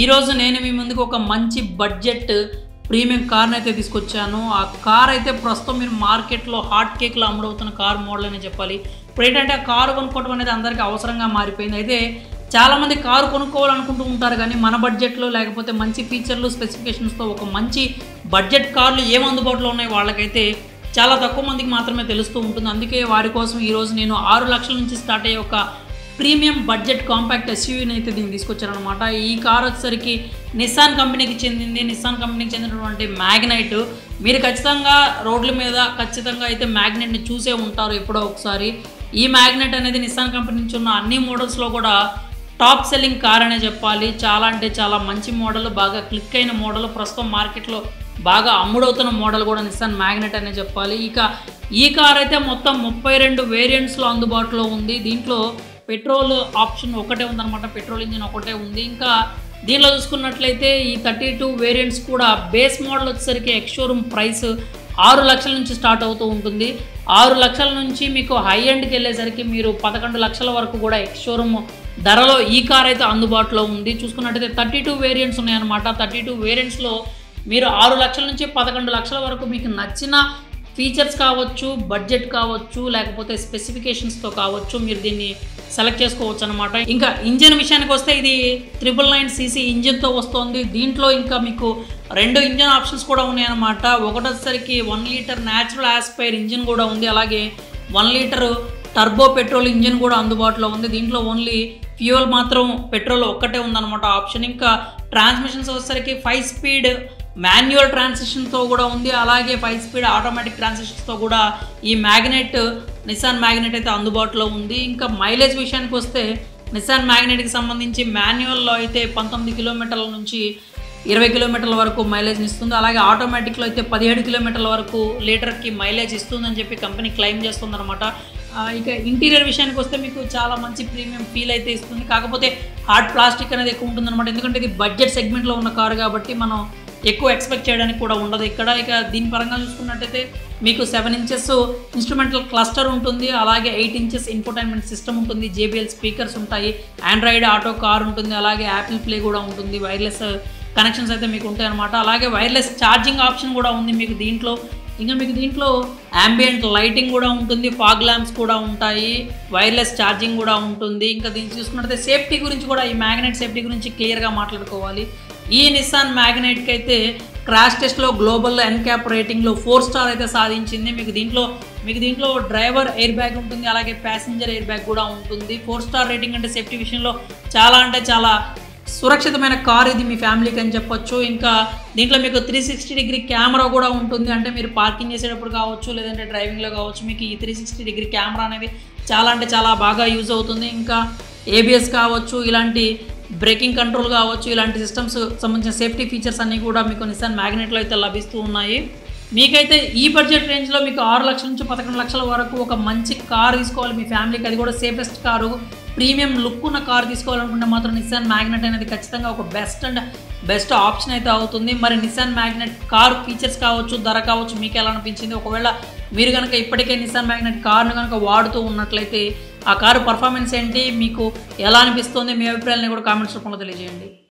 ఈరోజు నేను మీ ముందుకు ఒక మంచి బడ్జెట్ ప్రీమియం కార్ని అయితే తీసుకొచ్చాను. ఆ కార్ అయితే ప్రస్తుతం మీరు మార్కెట్లో హాట్ కేక్లో అమ్ముడవుతున్న కార్ మోడల్ అనే చెప్పాలి. ఇప్పుడు ఏంటంటే ఆ కారు కొనుక్కోవడం అనేది అందరికీ అవసరంగా మారిపోయింది. అయితే చాలామంది కారు కొనుక్కోవాలనుకుంటూ ఉంటారు, కానీ మన బడ్జెట్లో లేకపోతే మంచి ఫీచర్లు స్పెసిఫికేషన్స్తో ఒక మంచి బడ్జెట్ కార్లు ఏం అందుబాటులో ఉన్నాయి వాళ్ళకైతే చాలా తక్కువ మందికి మాత్రమే తెలుస్తూ ఉంటుంది. అందుకే వారి కోసం ఈరోజు నేను 6 లక్షల నుంచి స్టార్ట్ అయ్యే ఒక ప్రీమియం బడ్జెట్ కాంపాక్ట్ ఎస్యూవీని అయితే దీన్ని తీసుకొచ్చారనమాట. ఈ కార్ వచ్చేసరికి నిస్సాన్ కంపెనీకి చెందింది. నిస్సాన్ కంపెనీకి చెందినటువంటి మ్యాగ్నైట్. మీరు ఖచ్చితంగా రోడ్ల మీద ఖచ్చితంగా అయితే మ్యాగ్నైట్ని చూసే ఉంటారు ఎప్పుడో ఒకసారి. ఈ మ్యాగ్నైట్ అనేది నిస్సాన్ కంపెనీ నుంచి ఉన్న అన్ని మోడల్స్లో కూడా టాప్ సెల్లింగ్ కార్ అనే చెప్పాలి. చాలా అంటే చాలా మంచి మోడల్, బాగా క్లిక్ అయిన మోడల్, ప్రస్తుతం మార్కెట్లో బాగా అమ్ముడవుతున్న మోడల్ కూడా నిస్సాన్ మ్యాగ్నైట్ అనే చెప్పాలి. ఇక ఈ కార్ అయితే మొత్తం 32 వేరియంట్స్లో అందుబాటులో ఉంది. దీంట్లో పెట్రోల్ ఆప్షన్ ఒకటే ఉందన్నమాట, పెట్రోల్ ఇంజిన్ ఒకటే ఉంది. ఇంకా దీనిలో చూసుకున్నట్లయితే ఈ 32 వేరియంట్స్ కూడా బేస్ మోడల్ వచ్చేసరికి ఎక్స్ షోరూమ్ ప్రైస్ 6 లక్షల నుంచి స్టార్ట్ అవుతూ ఉంటుంది. 6 లక్షల నుంచి మీకు హై ఎండ్కి వెళ్ళేసరికి మీరు 11 లక్షల వరకు కూడా ఎక్స్ షోరూమ్ ధరలో ఈ కార్ అయితే అందుబాటులో ఉంది. చూసుకున్నట్టయితే 32 వేరియంట్స్ ఉన్నాయన్నమాట. 32 వేరియంట్స్లో మీరు 6 లక్షల నుంచి 11 లక్షల వరకు మీకు నచ్చిన ఫీచర్స్ కావచ్చు, బడ్జెట్ కావచ్చు, లేకపోతే స్పెసిఫికేషన్స్తో కావచ్చు, మీరు దీన్ని సెలెక్ట్ చేసుకోవచ్చు అనమాట. ఇంకా ఇంజిన్ విషయానికి వస్తే ఇది 999cc ఇంజిన్తో వస్తుంది. దీంట్లో ఇంకా మీకు 2 ఇంజిన్ ఆప్షన్స్ కూడా ఉన్నాయన్నమాట. ఒకటి వచ్చేసరికి 1 లీటర్ న్యాచురల్ ఆస్పైర్ ఇంజిన్ కూడా ఉంది. అలాగే 1 లీటర్ టర్బో పెట్రోల్ ఇంజిన్ కూడా అందుబాటులో ఉంది. దీంట్లో ఓన్లీ ఫ్యూయల్ మాత్రం పెట్రోల్ ఒక్కటే ఉందన్నమాట ఆప్షన్. ఇంకా ట్రాన్స్మిషన్స్ వచ్చేసరికి 5 స్పీడ్ మాన్యువల్ ట్రాన్సిషన్తో కూడా ఉంది. అలాగే 5 స్పీడ్ ఆటోమేటిక్ ట్రాన్సిషన్స్తో కూడా ఈ నిస్సాన్ మ్యాగ్నైట్ అయితే అందుబాటులో ఉంది. ఇంకా మైలేజ్ విషయానికి వస్తే నిస్సాన్ మ్యాగ్నైట్కి సంబంధించి మాన్యువల్లో అయితే 19 కిలోమీటర్ల నుంచి 20 కిలోమీటర్ల వరకు మైలేజ్ని ఇస్తుంది. అలాగే ఆటోమేటిక్లో అయితే 17 కిలోమీటర్ల వరకు లీటర్కి మైలేజ్ ఇస్తుందని చెప్పి కంపెనీ క్లెయిమ్ చేస్తుందన్నమాట. ఇక ఇంటీరియర్ విషయానికి వస్తే మీకు చాలా మంచి ప్రీమియం ఫీల్ అయితే ఇస్తుంది. కాకపోతే హార్డ్ ప్లాస్టిక్ అనేది ఎక్కువ ఉంటుందన్నమాట. ఎందుకంటే ఇది బడ్జెట్ సెగ్మెంట్లో ఉన్న కారు కాబట్టి మనం ఎక్కువ ఎక్స్పెక్ట్ చేయడానికి కూడా ఉండదు ఇక్కడ. ఇక దీని పరంగా చూసుకున్నట్టయితే మీకు 7 ఇంచెస్ ఇన్స్ట్రుమెంటల్ క్లస్టర్ ఉంటుంది. అలాగే 8 ఇంచెస్ ఇన్ఫోటైన్మెంట్ సిస్టమ్ ఉంటుంది. JBL స్పీకర్స్ ఉంటాయి. ఆండ్రాయిడ్ ఆటో కార్ ఉంటుంది. అలాగే యాపిల్ ప్లే కూడా ఉంటుంది. వైర్లెస్ కనెక్షన్స్ అయితే మీకు ఉంటాయి అన్నమాట. అలాగే వైర్లెస్ ఛార్జింగ్ ఆప్షన్ కూడా ఉంది మీకు దీంట్లో. ఇంకా మీకు దీంట్లో యాంబియంట్ లైటింగ్ కూడా ఉంటుంది. ఫాగ్ ల్యాంప్స్ కూడా ఉంటాయి. వైర్లెస్ ఛార్జింగ్ కూడా ఉంటుంది. ఇంకా దీన్ని చూసుకున్నట్లయితే సేఫ్టీ గురించి కూడా, ఈ మ్యాగ్నైట్ సేఫ్టీ గురించి క్లియర్గా మాట్లాడుకోవాలి. ఈ నిస్సాన్ మ్యాగ్నైట్కి అయితే క్రాష్ టెస్ట్లో గ్లోబల్ ఎన్క్యాప్ రేటింగ్లో 4 స్టార్ అయితే సాధించింది. మీకు దీంట్లో డ్రైవర్ ఎయిర్ బ్యాగ్ ఉంటుంది. అలాగే ప్యాసింజర్ ఎయిర్ బ్యాగ్ కూడా ఉంటుంది. 4 స్టార్ రేటింగ్ అంటే సేఫ్టీ విషయంలో చాలా అంటే చాలా సురక్షితమైన కార్ ఇది మీ ఫ్యామిలీకి అని చెప్పొచ్చు. ఇంకా దీంట్లో మీకు 360 డిగ్రీ కెమెరా కూడా ఉంటుంది. అంటే మీరు పార్కింగ్ చేసేటప్పుడు కావచ్చు, లేదంటే డ్రైవింగ్లో కావచ్చు, మీకు ఈ 360 డిగ్రీ కెమెరా అనేది చాలా అంటే చాలా బాగా యూజ్ అవుతుంది. ఇంకా ABS కావచ్చు, ఇలాంటి బ్రేకింగ్ కంట్రోల్ కావచ్చు, ఇలాంటి సిస్టమ్స్ సంబంధించిన సేఫ్టీ ఫీచర్స్ అన్నీ కూడా మీకు నిస్సాన్ మ్యాగ్నైట్లో అయితే లభిస్తూ ఉన్నాయి. మీకైతే ఈ బడ్జెట్ రేంజ్లో మీకు 6 లక్షల నుంచి 11 లక్షల వరకు ఒక మంచి కార్ తీసుకోవాలి మీ ఫ్యామిలీకి, అది కూడా సేఫెస్ట్ కారు, ప్రీమియం లుక్ ఉన్న కార్ తీసుకోవాలనుకుంటే మాత్రం నిస్సాన్ మ్యాగ్నైట్ అనేది ఖచ్చితంగా ఒక బెస్ట్ ఆప్షన్ అయితే అవుతుంది. మరి నిస్సాన్ మ్యాగ్నైట్ కార్ ఫీచర్స్ కావచ్చు, ధర కావచ్చు, మీకు ఎలా అనిపించింది? ఒకవేళ మీరు కనుక ఇప్పటికే నిస్సాన్ మ్యాగ్నైట్ కార్ను కనుక వాడుతూ ఉన్నట్లయితే ఆ కారు పర్ఫార్మెన్స్ ఏంటి, మీకు ఎలా అనిపిస్తుంది, మీ అభిప్రాయాన్ని కూడా కామెంట్స్ రూపంలో తెలియజేయండి.